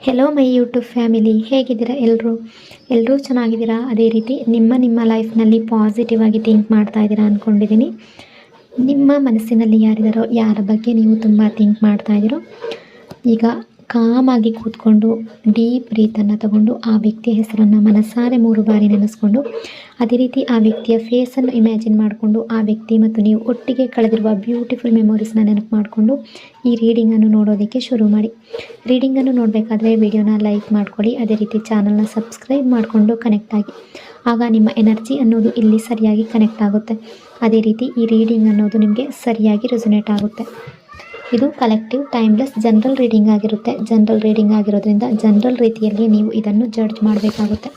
Hello my YouTube family, ಹೇಗಿದ್ದೀರಾ? ಎಲ್ಲರೂ ಚೆನ್ನಾಗಿದ್ದೀರಾ? ಅದೇ ರೀತಿ ನಿಮ್ಮ ಲೈಫ್ನಲ್ಲಿ ಪಾಸಿಟಿವ್ ಆಗಿ ಥಿಂಕ್ ಮಾಡ್ತಾ ಇದ್ದೀರಾ ಅಂದ್ಕೊಂಡಿದ್ದೀನಿ. ನಿಮ್ಮ ಮನಸ್ಸಿನಲ್ಲಿ ಯಾರಿದ್ದಾರೋ, ಯಾರ ಬಗ್ಗೆ ನೀವು ತುಂಬ ಥಿಂಕ್ ಮಾಡ್ತಾ ಇದ್ದೀರೋ, ಈಗ ಕಾಮಾಗಿ ಕೂತ್ಕೊಂಡು ಡೀಪ್ ಬ್ರೀತನ್ನು ತಗೊಂಡು ಆ ವ್ಯಕ್ತಿಯ ಹೆಸರನ್ನು ಮನಸಾರೆ 3 ಬಾರಿ ನೆನೆಸ್ಕೊಂಡು, ಅದೇ ರೀತಿ ಆ ವ್ಯಕ್ತಿಯ ಫೇಸನ್ನು ಇಮ್ಯಾಜಿನ್ ಮಾಡಿಕೊಂಡು, ಆ ವ್ಯಕ್ತಿ ಮತ್ತು ನೀವು ಒಟ್ಟಿಗೆ ಕಳೆದಿರುವ ಬ್ಯೂಟಿಫುಲ್ ಮೆಮೊರೀಸ್ನ ನೆನಪು ಮಾಡಿಕೊಂಡು ಈ ರೀಡಿಂಗನ್ನು ನೋಡೋದಕ್ಕೆ ಶುರು ಮಾಡಿ. ರೀಡಿಂಗನ್ನು ನೋಡಬೇಕಾದ್ರೆ ವಿಡಿಯೋನ ಲೈಕ್ ಮಾಡ್ಕೊಳ್ಳಿ, ಅದೇ ರೀತಿ ಚಾನಲ್ನ ಸಬ್ಸ್ಕ್ರೈಬ್ ಮಾಡಿಕೊಂಡು ಕನೆಕ್ಟ್ ಆಗಿ. ಆಗ ನಿಮ್ಮ ಎನರ್ಜಿ ಅನ್ನೋದು ಇಲ್ಲಿ ಸರಿಯಾಗಿ ಕನೆಕ್ಟ್ ಆಗುತ್ತೆ. ಅದೇ ರೀತಿ ಈ ರೀಡಿಂಗ್ ಅನ್ನೋದು ನಿಮಗೆ ಸರಿಯಾಗಿ ರೆಸೊನೇಟ್ ಆಗುತ್ತೆ. ಇದು ಕಲೆಕ್ಟಿವ್ ಟೈಮ್ಲೆಸ್ ಜನರಲ್ ರೀಡಿಂಗ್ ಆಗಿರುತ್ತೆ. ಜನರಲ್ ರೀಡಿಂಗ್ ಆಗಿರೋದ್ರಿಂದ ಜನರಲ್ ರೀತಿಯಲ್ಲಿ ನೀವು ಇದನ್ನು ಜಡ್ಜ್ ಮಾಡಬೇಕಾಗುತ್ತೆ.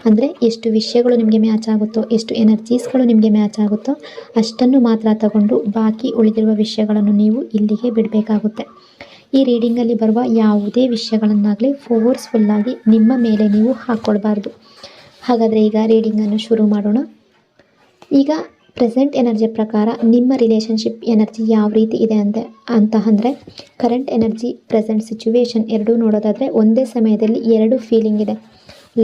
ಅಂದರೆ ಎಷ್ಟು ವಿಷಯಗಳು ನಿಮಗೆ ಮ್ಯಾಚ್ ಆಗುತ್ತೋ, ಎಷ್ಟು ಎನರ್ಜೀಸ್ಗಳು ನಿಮಗೆ ಮ್ಯಾಚ್ ಆಗುತ್ತೋ ಅಷ್ಟನ್ನು ಮಾತ್ರ ತಗೊಂಡು ಬಾಕಿ ಉಳಿದಿರುವ ವಿಷಯಗಳನ್ನು ನೀವು ಇಲ್ಲಿಗೆ ಬಿಡಬೇಕಾಗುತ್ತೆ. ಈ ರೀಡಿಂಗಲ್ಲಿ ಬರುವ ಯಾವುದೇ ವಿಷಯಗಳನ್ನಾಗಲಿ ಫೋರ್ಸ್ಫುಲ್ಲಾಗಿ ನಿಮ್ಮ ಮೇಲೆ ನೀವು ಹಾಕ್ಕೊಳ್ಬಾರ್ದು. ಹಾಗಾದರೆ ಈಗ ರೀಡಿಂಗನ್ನು ಶುರು ಮಾಡೋಣ. ಈಗ ಪ್ರೆಸೆಂಟ್ ಎನರ್ಜಿ ಪ್ರಕಾರ ನಿಮ್ಮ ರಿಲೇಷನ್ಶಿಪ್ ಎನರ್ಜಿ ಯಾವ ರೀತಿ ಇದೆ ಅಂತ ಅಂದರೆ, ಕರೆಂಟ್ ಎನರ್ಜಿ, ಪ್ರೆಸೆಂಟ್ ಸಿಚುವೇಶನ್ ಎರಡೂ ನೋಡೋದಾದರೆ ಒಂದೇ ಸಮಯದಲ್ಲಿ 2 ಫೀಲಿಂಗ್ ಇದೆ.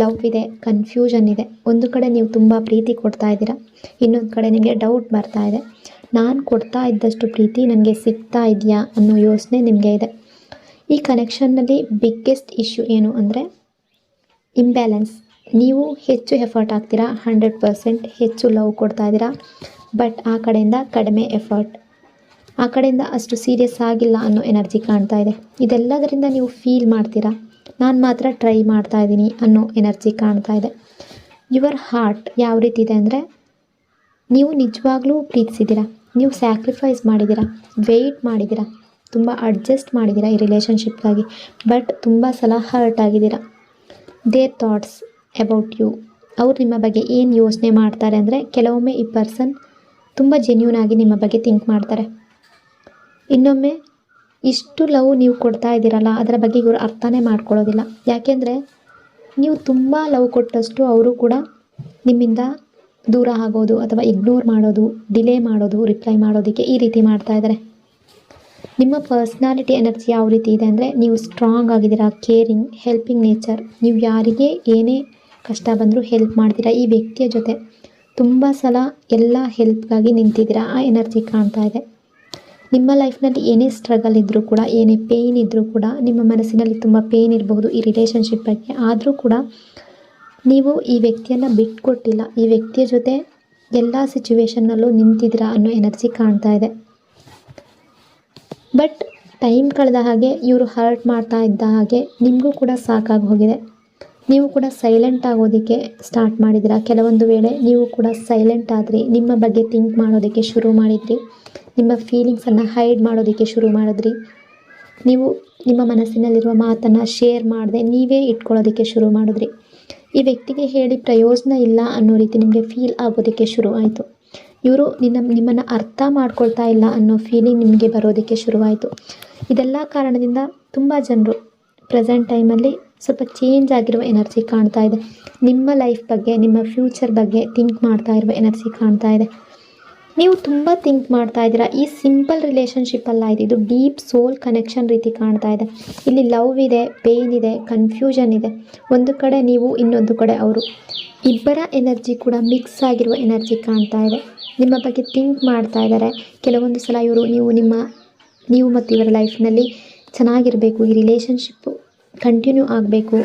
ಲವ್ ಇದೆ, ಕನ್ಫ್ಯೂಷನ್ ಇದೆ. ಒಂದು ಕಡೆ ನೀವು ತುಂಬ ಪ್ರೀತಿ ಕೊಡ್ತಾ ಇದ್ದೀರಾ, ಇನ್ನೊಂದು ಕಡೆ ನಿಮಗೆ ಡೌಟ್ ಬರ್ತಾ ಇದೆ. ನಾನು ಕೊಡ್ತಾ ಇದ್ದಷ್ಟು ಪ್ರೀತಿ ನನಗೆ ಸಿಗ್ತಾ ಇದೆಯಾ ಅನ್ನೋ ಯೋಚನೆ ನಿಮಗೆ ಇದೆ. ಈ ಕನೆಕ್ಷನ್ನಲ್ಲಿ ಬಿಗ್ಗೆಸ್ಟ್ ಇಶ್ಯೂ ಏನು ಅಂದರೆ ಇಂಬ್ಯಾಲೆನ್ಸ್. ನೀವು ಹೆಚ್ಚು ಎಫರ್ಟ್ ಹಾಕ್ತೀರಾ, 100% ಹೆಚ್ಚು ಲವ್ ಕೊಡ್ತಾ ಇದ್ದೀರಾ, ಬಟ್ ಆ ಕಡೆಯಿಂದ ಕಡಿಮೆ ಎಫರ್ಟ್, ಆ ಕಡೆಯಿಂದ ಅಷ್ಟು ಸೀರಿಯಸ್ ಆಗಿಲ್ಲ ಅನ್ನೋ ಎನರ್ಜಿ ಕಾಣ್ತಾ ಇದೆ. ಇದೆಲ್ಲದರಿಂದ ನೀವು ಫೀಲ್ ಮಾಡ್ತೀರಾ, ನಾನು ಮಾತ್ರ ಟ್ರೈ ಮಾಡ್ತಾ ಇದ್ದೀನಿ ಅನ್ನೋ ಎನರ್ಜಿ ಕಾಣ್ತಾ ಇದೆ. ಯುವರ್ ಹಾರ್ಟ್ ಯಾವ ರೀತಿ ಇದೆ ಅಂದರೆ, ನೀವು ನಿಜವಾಗ್ಲೂ ಪ್ರೀತಿಸಿದ್ದೀರಾ, ನೀವು ಸ್ಯಾಕ್ರಿಫೈಸ್ ಮಾಡಿದ್ದೀರಾ, ವೆಯ್ಟ್ ಮಾಡಿದ್ದೀರಾ, ತುಂಬ ಅಡ್ಜಸ್ಟ್ ಮಾಡಿದ್ದೀರಾ ಈ ರಿಲೇಷನ್ಶಿಪ್ಗಾಗಿ, ಬಟ್ ತುಂಬ ಸಲ ಹರ್ಟ್ ಆಗಿದ್ದೀರಾ. ದೇರ್ ಥಾಟ್ಸ್ ಅಬೌಟ್ ಯು, ಅವ್ರು ನಿಮ್ಮ ಬಗ್ಗೆ ಏನು ಯೋಚನೆ ಮಾಡ್ತಾರೆ ಅಂದರೆ, ಕೆಲವೊಮ್ಮೆ ಈ ಪರ್ಸನ್ ತುಂಬ ಜೆನ್ಯೂನ್ ಆಗಿ ನಿಮ್ಮ ಬಗ್ಗೆ ಥಿಂಕ್ ಮಾಡ್ತಾರೆ. ಇನ್ನೊಮ್ಮೆ ಇಷ್ಟು ಲವ್ ನೀವು ಕೊಡ್ತಾ ಇದ್ದೀರಲ್ಲ, ಅದರ ಬಗ್ಗೆ ಇವರು ಅರ್ಥನೇ ಮಾಡ್ಕೊಳ್ಳೋದಿಲ್ಲ. ಯಾಕೆಂದರೆ ನೀವು ತುಂಬ ಲವ್ ಕೊಟ್ಟಷ್ಟು ಅವರು ಕೂಡ ನಿಮ್ಮಿಂದ ದೂರ ಆಗೋದು ಅಥವಾ ಇಗ್ನೋರ್ ಮಾಡೋದು, ಡಿಲೇ ಮಾಡೋದು, ರಿಪ್ಲೈ ಮಾಡೋದಕ್ಕೆ ಈ ರೀತಿ ಮಾಡ್ತಾ ಇದ್ದಾರೆ. ನಿಮ್ಮ ಪರ್ಸ್ನಾಲಿಟಿ ಎನರ್ಜಿ ಯಾವ ರೀತಿ ಇದೆ ಅಂದರೆ, ನೀವು ಸ್ಟ್ರಾಂಗ್ ಆಗಿದ್ದೀರಾ, ಕೇರಿಂಗ್, ಹೆಲ್ಪಿಂಗ್ ನೇಚರ್. ನೀವು ಯಾರಿಗೆ ಏನೇ ಕಷ್ಟ ಬಂದರೂ ಹೆಲ್ಪ್ ಮಾಡ್ತೀರಾ. ಈ ವ್ಯಕ್ತಿಯ ಜೊತೆ ತುಂಬ ಸಲ ಎಲ್ಲ ಹೆಲ್ಪ್ಗಾಗಿ ನಿಂತಿದ್ದೀರಾ, ಆ ಎನರ್ಜಿ ಕಾಣ್ತಾ ಇದೆ. ನಿಮ್ಮ ಲೈಫ್ನಲ್ಲಿ ಏನೇ ಸ್ಟ್ರಗಲ್ ಇದ್ದರೂ ಕೂಡ, ಏನೇ ಪೇಯ್ನ್ ಇದ್ದರೂ ಕೂಡ, ನಿಮ್ಮ ಮನಸ್ಸಿನಲ್ಲಿ ತುಂಬ ಪೇಯ್ನ್ ಇರಬಹುದು ಈ ರಿಲೇಷನ್ಶಿಪ್ ಬಗ್ಗೆ, ಆದರೂ ಕೂಡ ನೀವು ಈ ವ್ಯಕ್ತಿಯನ್ನು ಬಿಟ್ಕೊಟ್ಟಿಲ್ಲ, ಈ ವ್ಯಕ್ತಿಯ ಜೊತೆ ಎಲ್ಲ ಸಿಚುವೇಶನ್ನಲ್ಲೂ ನಿಂತಿದ್ದೀರಾ ಅನ್ನೋ ಎನರ್ಜಿ ಕಾಣ್ತಾ ಇದೆ. ಬಟ್ ಟೈಮ್ ಕಳೆದ ಹಾಗೆ, ಇವರು ಹರ್ಟ್ ಮಾಡ್ತಾ ಇದ್ದ ಹಾಗೆ ನಿಮಗೂ ಕೂಡ ಸಾಕಾಗಿ ಹೋಗಿದೆ. ನೀವು ಕೂಡ ಸೈಲೆಂಟ್ ಆಗೋದಕ್ಕೆ ಸ್ಟಾರ್ಟ್ ಮಾಡಿದ್ದೀರಾ. ಕೆಲವೊಂದು ವೇಳೆ ನೀವು ಕೂಡ ಸೈಲೆಂಟ್ ಆದ್ರಿ, ನಿಮ್ಮ ಬಗ್ಗೆ ಥಿಂಕ್ ಮಾಡೋದಕ್ಕೆ ಶುರು ಮಾಡಿದ್ರಿ, ನಿಮ್ಮ ಫೀಲಿಂಗ್ಸನ್ನು ಹೈಡ್ ಮಾಡೋದಕ್ಕೆ ಶುರು ಮಾಡಿದ್ರಿ. ನೀವು ನಿಮ್ಮ ಮನಸ್ಸಿನಲ್ಲಿರುವ ಮಾತನ್ನು ಶೇರ್ ಮಾಡದೆ ನೀವೇ ಇಟ್ಕೊಳ್ಳೋದಕ್ಕೆ ಶುರು ಮಾಡಿದ್ರಿ. ಈ ವ್ಯಕ್ತಿಗೆ ಹೇಳಿ ಪ್ರಯೋಜನ ಇಲ್ಲ ಅನ್ನೋ ರೀತಿ ನಿಮಗೆ ಫೀಲ್ ಆಗೋದಕ್ಕೆ ಶುರು ಆಯಿತು. ಇವರು ನಿಮ್ಮನ್ನು ಅರ್ಥ ಮಾಡ್ಕೊಳ್ತಾ ಇಲ್ಲ ಅನ್ನೋ ಫೀಲಿಂಗ್ ನಿಮಗೆ ಬರೋದಕ್ಕೆ ಶುರುವಾಯಿತು. ಇದೆಲ್ಲ ಕಾರಣದಿಂದ ತುಂಬ ಜನರು ಪ್ರೆಸೆಂಟ್ ಟೈಮಲ್ಲಿ ಸ್ವಲ್ಪ ಚೇಂಜ್ ಆಗಿರುವ ಎನರ್ಜಿ ಕಾಣ್ತಾ ಇದೆ. ನಿಮ್ಮ ಲೈಫ್ ಬಗ್ಗೆ, ನಿಮ್ಮ ಫ್ಯೂಚರ್ ಬಗ್ಗೆ ಥಿಂಕ್ ಮಾಡ್ತಾ ಇರುವ ಎನರ್ಜಿ ಕಾಣ್ತಾ ಇದೆ. ನೀವು ತುಂಬ ಥಿಂಕ್ ಮಾಡ್ತಾ ಇದ್ದೀರಾ. ಈ ಸಿಂಪಲ್ ರಿಲೇಷನ್ಶಿಪ್ ಅಲ್ಲ ಇದು ಡೀಪ್ ಸೋಲ್ ಕನೆಕ್ಷನ್ ರೀತಿ ಕಾಣ್ತಾ ಇದೆ. ಇಲ್ಲಿ ಲವ್ ಇದೆ, ಪೇಯ್ನ್ ಇದೆ, ಕನ್ಫ್ಯೂಷನ್ ಇದೆ. ಒಂದು ಕಡೆ ನೀವು, ಇನ್ನೊಂದು ಕಡೆ ಅವರು. ಇಬ್ಬರ ಎನರ್ಜಿ ಕೂಡ ಮಿಕ್ಸ್ ಆಗಿರುವ ಎನರ್ಜಿ ಕಾಣ್ತಾ ಇದೆ. ನಿಮ್ಮ ಬಗ್ಗೆ ಥಿಂಕ್ ಮಾಡ್ತಾ ಇದ್ದಾರೆ. ಕೆಲವೊಂದು ಸಲ ನೀವು ಮತ್ತು ಇವರ ಲೈಫ್ನಲ್ಲಿ ಚೆನ್ನಾಗಿರಬೇಕು, ಈ ರಿಲೇಷನ್ಶಿಪ್ಪು ಕಂಟಿನ್ಯೂ ಆಗಬೇಕು,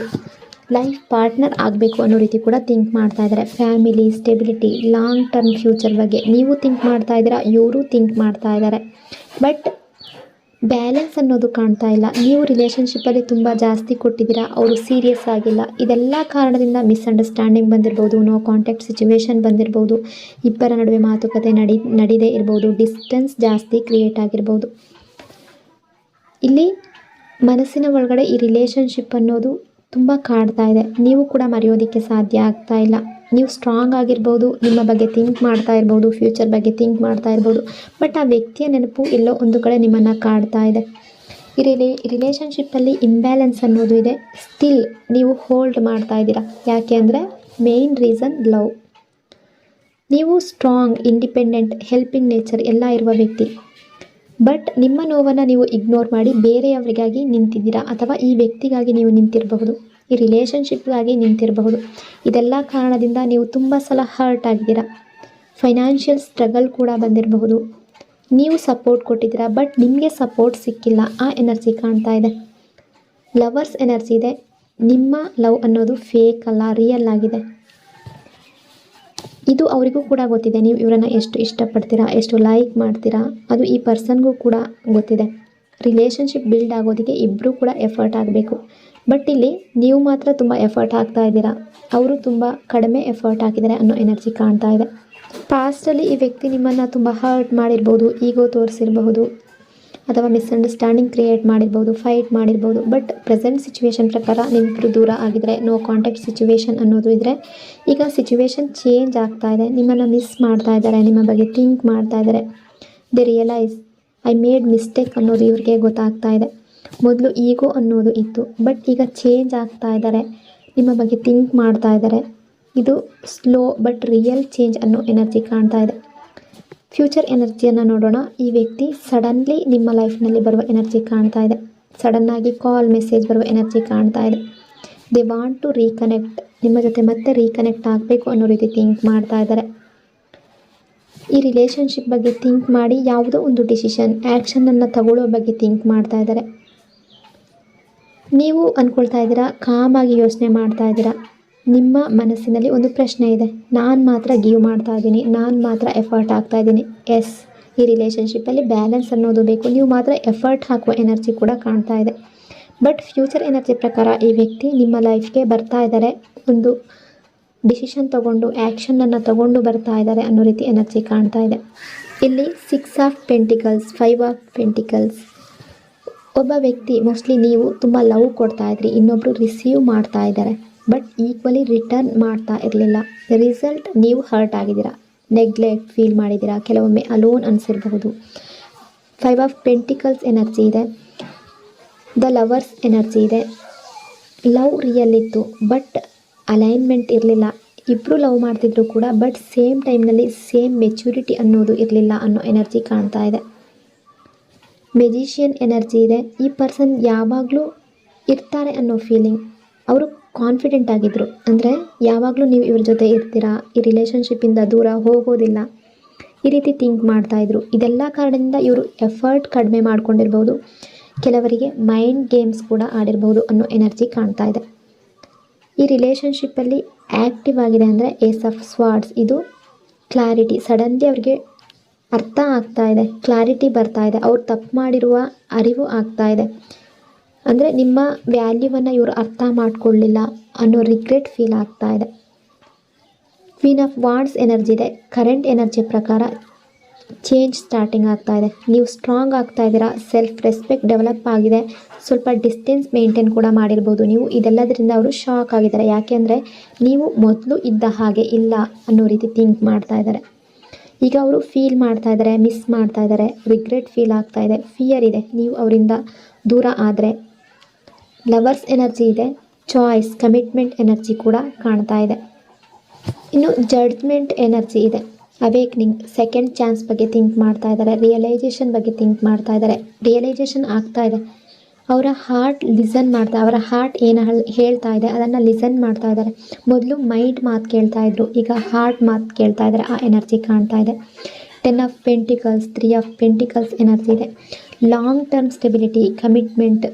ಲೈಫ್ ಪಾರ್ಟ್ನರ್ ಆಗಬೇಕು ಅನ್ನೋ ರೀತಿ ಕೂಡ ಥಿಂಕ್ ಮಾಡ್ತಾ ಇದ್ದಾರೆ. Family, stability, long term future ಬಗ್ಗೆ ನೀವು ಥಿಂಕ್ ಮಾಡ್ತಾ ಇದ್ದೀರಾ, ಇವರು ಥಿಂಕ್ ಮಾಡ್ತಾ ಇದ್ದಾರೆ. ಬಟ್ ಬ್ಯಾಲೆನ್ಸ್ ಅನ್ನೋದು ಕಾಣ್ತಾ ಇಲ್ಲ. ನೀವು ರಿಲೇಷನ್ಶಿಪ್ಪಲ್ಲಿ ತುಂಬ ಜಾಸ್ತಿ ಕೊಟ್ಟಿದ್ದೀರಾ, ಅವರು ಸೀರಿಯಸ್ ಆಗಿಲ್ಲ. ಇದೆಲ್ಲ ಕಾರಣದಿಂದ ಮಿಸ್ಅಂಡರ್ಸ್ಟ್ಯಾಂಡಿಂಗ್ ಬಂದಿರ್ಬೋದು, ನೋ ಕಾಂಟ್ಯಾಕ್ಟ್ ಸಿಚುವೇಶನ್ ಬಂದಿರ್ಬೋದು, ಇಬ್ಬರ ನಡುವೆ ಮಾತುಕತೆ ನಡೀದೇ ಇರ್ಬೋದು, ಡಿಸ್ಟೆನ್ಸ್ ಜಾಸ್ತಿ ಕ್ರಿಯೇಟ್ ಆಗಿರ್ಬೋದು. ಇಲ್ಲಿ ಮನಸ್ಸಿನ ಒಳಗಡೆ ಈ ರಿಲೇಷನ್ಶಿಪ್ ಅನ್ನೋದು ತುಂಬ ಕಾಡ್ತಾ ಇದೆ. ನೀವು ಕೂಡ ಮರೆಯೋದಕ್ಕೆ ಸಾಧ್ಯ ಆಗ್ತಾ ಇಲ್ಲ. ನೀವು ಸ್ಟ್ರಾಂಗ್ ಆಗಿರ್ಬೋದು, ನಿಮ್ಮ ಬಗ್ಗೆ ಥಿಂಕ್ ಮಾಡ್ತಾ ಇರ್ಬೋದು, ಫ್ಯೂಚರ್ ಬಗ್ಗೆ ಥಿಂಕ್ ಮಾಡ್ತಾ ಇರ್ಬೋದು, ಬಟ್ ಆ ವ್ಯಕ್ತಿಯ ನೆನಪು ಎಲ್ಲೋ ಒಂದು ಕಡೆ ನಿಮ್ಮನ್ನು ಕಾಡ್ತಾ ಇದೆ. ಈ ರಿಲೇಷನ್ಶಿಪ್ಪಲ್ಲಿ ಇಂಬ್ಯಾಲೆನ್ಸ್ ಅನ್ನೋದು ಇದೆ. ಸ್ಟಿಲ್ ನೀವು ಹೋಲ್ಡ್ ಮಾಡ್ತಾ ಇದ್ದೀರಾ. ಯಾಕೆ ಅಂದರೆ ಮೇಯ್ನ್ ರೀಸನ್ ಲವ್. ನೀವು ಸ್ಟ್ರಾಂಗ್, ಇಂಡಿಪೆಂಡೆಂಟ್, ಹೆಲ್ಪಿಂಗ್ ನೇಚರ್ ಎಲ್ಲ ಇರುವ ವ್ಯಕ್ತಿ. ಬಟ್ ನಿಮ್ಮ ನೋವನ್ನು ನೀವು ಇಗ್ನೋರ್ ಮಾಡಿ ಬೇರೆಯವರಿಗಾಗಿ ನಿಂತಿದ್ದೀರಾ, ಅಥವಾ ಈ ವ್ಯಕ್ತಿಗಾಗಿ ನೀವು ನಿಂತಿರಬಹುದು, ಈ ರಿಲೇಷನ್ಶಿಪ್ಗಾಗಿ ನಿಂತಿರಬಹುದು. ಇದೆಲ್ಲ ಕಾರಣದಿಂದ ನೀವು ತುಂಬ ಸಲ ಹರ್ಟ್ ಆಗಿದ್ದೀರಾ. ಫೈನಾನ್ಷಿಯಲ್ ಸ್ಟ್ರಗಲ್ ಕೂಡ ಬಂದಿರಬಹುದು. ನೀವು ಸಪೋರ್ಟ್ ಕೊಟ್ಟಿದ್ದೀರಾ, ಬಟ್ ನಿಮಗೆ ಸಪೋರ್ಟ್ ಸಿಕ್ಕಿಲ್ಲ. ಆ ಎನರ್ಜಿ ಕಾಣ್ತಾ ಇದೆ. ಲವರ್ಸ್ ಎನರ್ಜಿ ಇದೆ. ನಿಮ್ಮ ಲವ್ ಅನ್ನೋದು ಫೇಕ್ ಅಲ್ಲ, ರಿಯಲ್ ಆಗಿದೆ. ಇದು ಅವರಿಗೂ ಕೂಡ ಗೊತ್ತಿದೆ, ನೀವು ಇವರನ್ನು ಎಷ್ಟು ಇಷ್ಟಪಡ್ತೀರಾ, ಎಷ್ಟು ಲೈಕ್ ಮಾಡ್ತೀರಾ, ಅದು ಈ ಪರ್ಸನ್ಗೂ ಕೂಡ ಗೊತ್ತಿದೆ. ರಿಲೇಷನ್ಶಿಪ್ ಬಿಲ್ಡ್ ಆಗೋದಕ್ಕೆ ಇಬ್ಬರೂ ಕೂಡ ಎಫರ್ಟ್ ಆಗಬೇಕು. ಬಟ್ ಇಲ್ಲಿ ನೀವು ಮಾತ್ರ ತುಂಬ ಎಫರ್ಟ್ ಹಾಕ್ತಾ ಇದ್ದೀರಾ, ಅವರು ತುಂಬ ಕಡಿಮೆ ಎಫರ್ಟ್ ಹಾಕಿದ್ದಾರೆ ಅನ್ನೋ ಎನರ್ಜಿ ಕಾಣ್ತಾ ಇದೆ. ಪಾಸ್ಟಲ್ಲಿ ಈ ವ್ಯಕ್ತಿ ನಿಮ್ಮನ್ನು ತುಂಬ ಹರ್ಟ್ ಮಾಡಿರ್ಬೋದು, ಈಗೋ ತೋರಿಸಿರಬಹುದು, ಅಥವಾ ಮಿಸ್ಅಂಡರ್ಸ್ಟ್ಯಾಂಡಿಂಗ್ ಕ್ರಿಯೇಟ್ ಮಾಡಿರ್ಬೋದು, ಫೈಟ್ ಮಾಡಿರ್ಬೋದು. ಬಟ್ ಪ್ರೆಸೆಂಟ್ ಸಿಚುವೇಶನ್ ಪ್ರಕಾರ ನಿಮ್ಮಿಬ್ಬರು ದೂರ ಆಗಿದ್ರೆ, ನೋ ಕಾಂಟ್ಯಾಕ್ಟ್ ಸಿಚುವೇಶನ್ ಅನ್ನೋದು ಇದ್ದರೆ, ಈಗ ಸಿಚುವೇಶನ್ ಚೇಂಜ್ ಆಗ್ತಾ ಇದೆ. ನಿಮ್ಮನ್ನು ಮಿಸ್ ಮಾಡ್ತಾ ಇದ್ದಾರೆ, ನಿಮ್ಮ ಬಗ್ಗೆ ಥಿಂಕ್ ಮಾಡ್ತಾ ಇದ್ದಾರೆ. They realise I made mistake ಅನ್ನೋದು ಇವ್ರಿಗೆ ಗೊತ್ತಾಗ್ತಾ ಇದೆ. ಮೊದಲು ಈಗೋ ಅನ್ನೋದು ಇತ್ತು, ಬಟ್ ಈಗ ಚೇಂಜ್ ಆಗ್ತಾ ಇದ್ದಾರೆ, ನಿಮ್ಮ ಬಗ್ಗೆ ಥಿಂಕ್ ಮಾಡ್ತಾ ಇದ್ದಾರೆ. ಇದು ಸ್ಲೋ ಬಟ್ ರಿಯಲ್ ಚೇಂಜ್ ಅನ್ನೋ ಎನರ್ಜಿ ಕಾಣ್ತಾ ಇದೆ. ಫ್ಯೂಚರ್ ಎನರ್ಜಿಯನ್ನು ನೋಡೋಣ. ಈ ವ್ಯಕ್ತಿ ಸಡನ್ಲಿ ನಿಮ್ಮ ಲೈಫ್ನಲ್ಲಿ ಬರುವ ಎನರ್ಜಿ ಕಾಣ್ತಾ ಇದೆ. ಸಡನ್ನಾಗಿ ಕಾಲ್ ಮೆಸೇಜ್ ಬರುವ ಎನರ್ಜಿ ಕಾಣ್ತಾ ಇದೆ. ದೇ ವಾಂಟ್ ಟು ರೀಕನೆಕ್ಟ್, ನಿಮ್ಮ ಜೊತೆ ಮತ್ತೆ ರೀಕನೆಕ್ಟ್ ಆಗಬೇಕು ಅನ್ನೋ ರೀತಿ ಥಿಂಕ್ ಮಾಡ್ತಾ ಇದ್ದಾರೆ. ಈ ರಿಲೇಷನ್ಶಿಪ್ ಬಗ್ಗೆ ಥಿಂಕ್ ಮಾಡಿ ಯಾವುದೋ ಒಂದು ಡಿಸಿಷನ್, ಆ್ಯಕ್ಷನನ್ನು ತಗೊಳ್ಳೋ ಬಗ್ಗೆ ಥಿಂಕ್ ಮಾಡ್ತಾ ಇದ್ದಾರೆ. ನೀವು ಅಂದ್ಕೊಳ್ತಾ ಇದ್ದೀರಾ, ಕಾಮಾಗಿ ಯೋಚನೆ ಮಾಡ್ತಾ ಇದ್ದೀರಾ. ನಿಮ್ಮ ಮನಸ್ಸಿನಲ್ಲಿ ಒಂದು ಪ್ರಶ್ನೆ ಇದೆ, ನಾನು ಮಾತ್ರ ಗಿವ್ ಮಾಡ್ತಾ ಇದ್ದೀನಿ, ನಾನು ಮಾತ್ರ ಎಫರ್ಟ್ ಹಾಕ್ತಾ ಇದ್ದೀನಿ. ಎಸ್, ಈ ರಿಲೇಷನ್ಶಿಪ್ಪಲ್ಲಿ ಬ್ಯಾಲೆನ್ಸ್ ಅನ್ನೋದು ಬೇಕು. ನೀವು ಮಾತ್ರ ಎಫರ್ಟ್ ಹಾಕುವ ಎನರ್ಜಿ ಕೂಡ ಕಾಣ್ತಾ ಇದೆ. ಬಟ್ ಫ್ಯೂಚರ್ ಎನರ್ಜಿ ಪ್ರಕಾರ ಈ ವ್ಯಕ್ತಿ ನಿಮ್ಮ ಲೈಫ್ಗೆ ಬರ್ತಾ ಇದ್ದಾರೆ, ಒಂದು ಡಿಸಿಷನ್ ತಗೊಂಡು, ಆ್ಯಕ್ಷನನ್ನು ತಗೊಂಡು ಬರ್ತಾ ಇದ್ದಾರೆ ಅನ್ನೋ ರೀತಿ ಎನರ್ಜಿ ಕಾಣ್ತಾ ಇದೆ. ಇಲ್ಲಿ 6 ಆಫ್ ಪೆಂಟಿಕಲ್ಸ್, 5 ಆಫ್ ಪೆಂಟಿಕಲ್ಸ್. ಒಬ್ಬ ವ್ಯಕ್ತಿ, ಮೋಸ್ಟ್ಲಿ ನೀವು ತುಂಬ ಲವ್ ಕೊಡ್ತಾ ಇದ್ರಿ, ಇನ್ನೊಬ್ಬರು ರಿಸೀವ್ ಮಾಡ್ತಾ ಇದ್ದಾರೆ, ಬಟ್ ಈಕ್ವಲಿ ರಿಟರ್ನ್ ಮಾಡ್ತಾ ಇರಲಿಲ್ಲ. ರಿಸಲ್ಟ್ ನೀವು ಹರ್ಟ್ ಆಗಿದ್ದೀರಾ, ನೆಗ್ಲೆಕ್ಟ್ ಫೀಲ್ ಮಾಡಿದ್ದೀರಾ, ಕೆಲವೊಮ್ಮೆ ಅಲೋನ್ ಅನಿಸಿರಬಹುದು. 5 ಆಫ್ ಪೆಂಟಿಕಲ್ಸ್ ಎನರ್ಜಿ ಇದೆ. ದ ಲವರ್ಸ್ ಎನರ್ಜಿ ಇದೆ. ಲವ್ ರಿಯಲ್ ಇತ್ತು, ಬಟ್ ಅಲೈನ್ಮೆಂಟ್ ಇರಲಿಲ್ಲ. ಇಬ್ಬರು ಲವ್ ಮಾಡ್ತಿದ್ರು ಕೂಡ, ಬಟ್ ಸೇಮ್ ಟೈಮ್ನಲ್ಲಿ ಸೇಮ್ ಮೆಚ್ಯೂರಿಟಿ ಅನ್ನೋದು ಇರಲಿಲ್ಲ ಅನ್ನೋ ಎನರ್ಜಿ ಕಾಣ್ತಾ ಇದೆ. ಮೆಜಿಷಿಯನ್ ಎನರ್ಜಿ ಇದೆ. ಈ ಪರ್ಸನ್ ಯಾವಾಗಲೂ ಇರ್ತಾರೆ ಅನ್ನೋ ಫೀಲಿಂಗ್. ಅವರು ಕಾನ್ಫಿಡೆಂಟ್ ಆಗಿದ್ದರು, ಅಂದರೆ ಯಾವಾಗಲೂ ನೀವು ಇವ್ರ ಜೊತೆ ಇರ್ತೀರಾ, ಈ ರಿಲೇಷನ್ಶಿಪ್ಪಿಂದ ದೂರ ಹೋಗೋದಿಲ್ಲ, ಈ ರೀತಿ ಥಿಂಕ್ ಮಾಡ್ತಾಯಿದ್ರು. ಇದೆಲ್ಲ ಕಾರಣದಿಂದ ಇವರು ಎಫರ್ಟ್ ಕಡಿಮೆ ಮಾಡ್ಕೊಂಡಿರ್ಬೋದು, ಕೆಲವರಿಗೆ ಮೈಂಡ್ ಗೇಮ್ಸ್ ಕೂಡ ಆಡಿರ್ಬೋದು ಅನ್ನೋ ಎನರ್ಜಿ ಕಾಣ್ತಾ ಇದೆ. ಈ ರಿಲೇಷನ್ಶಿಪ್ಪಲ್ಲಿ ಆ್ಯಕ್ಟಿವ್ ಆಗಿದೆ ಅಂದರೆ ಏಸ್ ಆಫ್ ಸ್ವಾರ್ಡ್ಸ್. ಇದು ಕ್ಲಾರಿಟಿ, ಸಡನ್ಲಿ ಅವ್ರಿಗೆ ಅರ್ಥ ಆಗ್ತಾ ಇದೆ, ಕ್ಲಾರಿಟಿ ಬರ್ತಾ ಇದೆ, ಅವ್ರು ತಪ್ಪು ಮಾಡಿರುವ ಅರಿವು ಆಗ್ತಾ ಇದೆ. ಅಂದರೆ ನಿಮ್ಮ ವ್ಯಾಲ್ಯೂವನ್ನು ಇವರು ಅರ್ಥ ಮಾಡ್ಕೊಳ್ಳಿಲ್ಲ ಅನ್ನೋ ರಿಗ್ರೆಟ್ ಫೀಲ್ ಆಗ್ತಾ ಇದೆ. ಕ್ವೀನ್ ಆಫ್ ವಾಂಡ್ಸ್ ಎನರ್ಜಿ ಇದೆ. ಕರೆಂಟ್ ಎನರ್ಜಿ ಪ್ರಕಾರ ಚೇಂಜ್ ಸ್ಟಾರ್ಟಿಂಗ್ ಆಗ್ತಾ ಇದೆ. ನೀವು ಸ್ಟ್ರಾಂಗ್ ಆಗ್ತಾ ಇದ್ದೀರಾ, ಸೆಲ್ಫ್ ರೆಸ್ಪೆಕ್ಟ್ ಡೆವಲಪ್ ಆಗಿದೆ, ಸ್ವಲ್ಪ ಡಿಸ್ಟೆನ್ಸ್ ಮೇಂಟೈನ್ ಕೂಡ ಮಾಡಿರ್ಬೋದು ನೀವು. ಇದೆಲ್ಲದರಿಂದ ಅವರು ಶಾಕ್ ಆಗಿದ್ದಾರೆ, ಯಾಕೆಂದರೆ ನೀವು ಮೊದಲು ಇದ್ದ ಹಾಗೆ ಇಲ್ಲ ಅನ್ನೋ ರೀತಿ ಥಿಂಕ್ ಮಾಡ್ತಾ ಇದ್ದಾರೆ. ಈಗ ಅವರು ಫೀಲ್ ಮಾಡ್ತಾ ಇದ್ದಾರೆ, ಮಿಸ್ ಮಾಡ್ತಾ ಇದ್ದಾರೆ, ರಿಗ್ರೆಟ್ ಫೀಲ್ ಆಗ್ತಾ ಇದೆ, ಫಿಯರ್ ಇದೆ ನೀವು ಅವರಿಂದ ದೂರ ಆದರೆ. ಲವರ್ಸ್ ಎನರ್ಜಿ ಇದೆ. ಚಾಯ್ಸ್, ಕಮಿಟ್ಮೆಂಟ್ ಎನರ್ಜಿ ಕೂಡ ಕಾಣ್ತಾ ಇದೆ. ಇನ್ನು ಜಡ್ಜ್ಮೆಂಟ್ ಎನರ್ಜಿ ಇದೆ. ಅವೇಕ್ನಿಂಗ್, ಸೆಕೆಂಡ್ ಚಾನ್ಸ್ ಬಗ್ಗೆ ಥಿಂಕ್ ಮಾಡ್ತಾ ಇದ್ದಾರೆ, ರಿಯಲೈಸೇಷನ್ ಬಗ್ಗೆ ಥಿಂಕ್ ಮಾಡ್ತಾ ಇದ್ದಾರೆ. ರಿಯಲೈಸೇಷನ್ ಆಗ್ತಾ ಇದೆ, ಅವರ ಹಾರ್ಟ್ ಲಿಸನ್ ಮಾಡ್ತಾ, ಅವರ ಹಾರ್ಟ್ ಏನು ಹೇಳ್ತಾ ಇದೆ ಅದನ್ನು ಲಿಸನ್ ಮಾಡ್ತಾ ಇದ್ದಾರೆ. ಮೊದಲು ಮೈಂಡ್ ಮಾತು ಕೇಳ್ತಾ ಇದ್ರು, ಈಗ ಹಾರ್ಟ್ ಮಾತು ಕೇಳ್ತಾ ಇದ್ದಾರೆ. ಆ ಎನರ್ಜಿ ಕಾಣ್ತಾ ಇದೆ. 10 of pentacles, 3 of pentacles energy ಇದೆ. ಲಾಂಗ್ ಟರ್ಮ್ ಸ್ಟೆಬಿಲಿಟಿ, ಕಮಿಟ್ಮೆಂಟ್,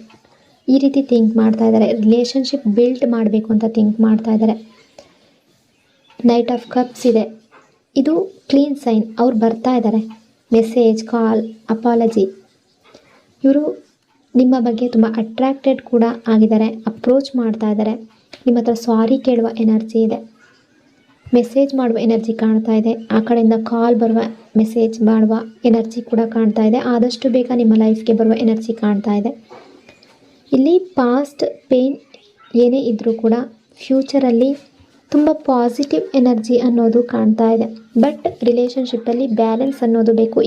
ಈ ರೀತಿ ಥಿಂಕ್ ಮಾಡ್ತಾ ಇದ್ದಾರೆ. ರಿಲೇಷನ್ಶಿಪ್ ಬಿಲ್ಡ್ ಮಾಡಬೇಕು ಅಂತ ಥಿಂಕ್ ಮಾಡ್ತಾ ಇದ್ದಾರೆ. ನೈಟ್ ಆಫ್ ಕಪ್ಸ್ ಇದೆ. ಇದು ಕ್ಲೀನ್ ಸೈನ್, ಅವ್ರು ಬರ್ತಾ ಇದ್ದಾರೆ. ಮೆಸೇಜ್, ಕಾಲ್, ಅಪಾಲಜಿ. ಇವರು ನಿಮ್ಮ ಬಗ್ಗೆ ತುಂಬ ಅಟ್ರಾಕ್ಟೆಡ್ ಕೂಡ ಆಗಿದ್ದಾರೆ, ಅಪ್ರೋಚ್ ಮಾಡ್ತಾ ಇದ್ದಾರೆ. ನಿಮ್ಮ ಹತ್ರ ಸಾರಿ ಕೇಳುವ ಎನರ್ಜಿ ಇದೆ. ಮೆಸೇಜ್ ಮಾಡುವ ಎನರ್ಜಿ ಕಾಣ್ತಾ ಇದೆ. ಆ ಕಡೆಯಿಂದ ಕಾಲ್ ಬರುವ, ಮೆಸೇಜ್ ಮಾಡುವ ಎನರ್ಜಿ ಕೂಡ ಕಾಣ್ತಾ ಇದೆ. ಆದಷ್ಟು ಬೇಗ ನಿಮ್ಮ ಲೈಫ್ಗೆ ಬರುವ ಎನರ್ಜಿ ಕಾಣ್ತಾ ಇದೆ. ಇಲ್ಲಿ ಪಾಸ್ಟ್ ಪೇನ್ ಏನೇ ಇದ್ದರೂ ಕೂಡ ಫ್ಯೂಚರಲ್ಲಿ ತುಂಬ ಪಾಸಿಟಿವ್ ಎನರ್ಜಿ ಅನ್ನೋದು ಕಾಣ್ತಾ ಇದೆ. ಬಟ್ ರಿಲೇಷನ್ಶಿಪ್ಪಲ್ಲಿ ಬ್ಯಾಲೆನ್ಸ್ ಅನ್ನೋದು ಬೇಕು.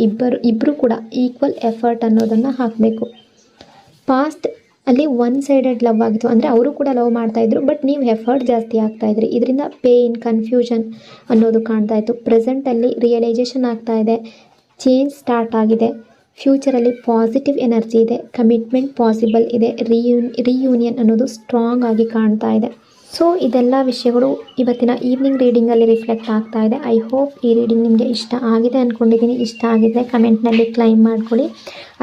ಇಬ್ಬರು ಕೂಡ ಈಕ್ವಲ್ ಎಫರ್ಟ್ ಅನ್ನೋದನ್ನು ಹಾಕಬೇಕು. ಪಾಸ್ಟ್ ಅಲ್ಲಿ ಒನ್ ಸೈಡೆಡ್ ಲವ್ ಆಗಿತ್ತು, ಅಂದರೆ ಅವರು ಕೂಡ ಲವ್ ಮಾಡ್ತಾಯಿದ್ರು, ಬಟ್ ನೀವು ಎಫರ್ಟ್ ಜಾಸ್ತಿ ಆಗ್ತಾಯಿದ್ರಿ. ಇದರಿಂದ ಪೇಯ್ನ್, ಕನ್ಫ್ಯೂಷನ್ ಅನ್ನೋದು ಕಾಣ್ತಾ ಇತ್ತು. ಪ್ರೆಸೆಂಟಲ್ಲಿ ರಿಯಲೈಸೇಷನ್ ಆಗ್ತಾ ಇದೆ, ಚೇಂಜ್ ಸ್ಟಾರ್ಟ್ ಆಗಿದೆ. ಫ್ಯೂಚರಲ್ಲಿ ಪಾಸಿಟಿವ್ ಎನರ್ಜಿ ಇದೆ, ಕಮಿಟ್ಮೆಂಟ್ ಪಾಸಿಬಲ್ ಇದೆ, ರಿಯೂನಿಯನ್ ಅನ್ನೋದು ಸ್ಟ್ರಾಂಗ್ ಆಗಿ ಕಾಣ್ತಾ ಇದೆ. ಸೊ ಇದೆಲ್ಲ ವಿಷಯಗಳು ಇವತ್ತಿನ ಈವ್ನಿಂಗ್ ರೀಡಿಂಗಲ್ಲಿ ರಿಫ್ಲೆಕ್ಟ್ ಆಗ್ತಾ ಇದೆ. ಐ ಹೋಪ್ ಈ ರೀಡಿಂಗ್ ನಿಮಗೆ ಇಷ್ಟ ಆಗಿದೆ ಅಂದ್ಕೊಂಡಿದ್ದೀನಿ. ಇಷ್ಟ ಆಗಿದ್ದರೆ ಕಮೆಂಟ್ನಲ್ಲಿ ಕ್ಲೈಮ್ ಮಾಡ್ಕೊಳ್ಳಿ.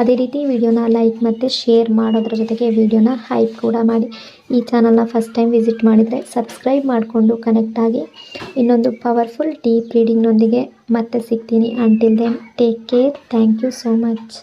ಅದೇ ರೀತಿ ವಿಡಿಯೋನ ಲೈಕ್ ಮತ್ತು ಶೇರ್ ಮಾಡೋದ್ರ ಜೊತೆಗೆ ವಿಡಿಯೋನ ಹೈಪ್ ಕೂಡ ಮಾಡಿ. ಈ ಚಾನಲ್ನ ಫಸ್ಟ್ ಟೈಮ್ ವಿಸಿಟ್ ಮಾಡಿದರೆ ಸಬ್ಸ್ಕ್ರೈಬ್ ಮಾಡಿಕೊಂಡು ಕನೆಕ್ಟ್ ಆಗಿ. ಇನ್ನೊಂದು ಪವರ್ಫುಲ್ ಡೀಪ್ ರೀಡಿಂಗ್ನೊಂದಿಗೆ ಮತ್ತೆ ಸಿಗ್ತೀನಿ. Until then take care. Thank you so much.